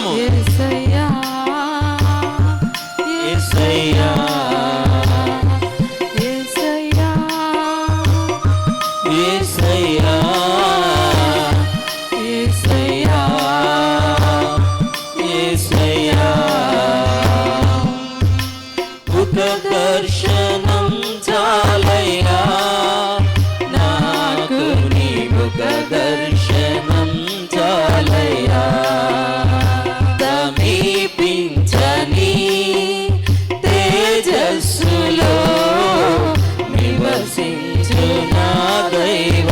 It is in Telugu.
పాడదాము. యేసయ్యా యేసయ్యా యేసయ్యా యేసయ్యా యేసయ్యా యేసయ్యా ఒక దర్శనం చాలయ్యా నాకు నీ ఒక దర్శనం చాలయ్యా సమీపించని తేజస్సులో నివసించు నా దైవ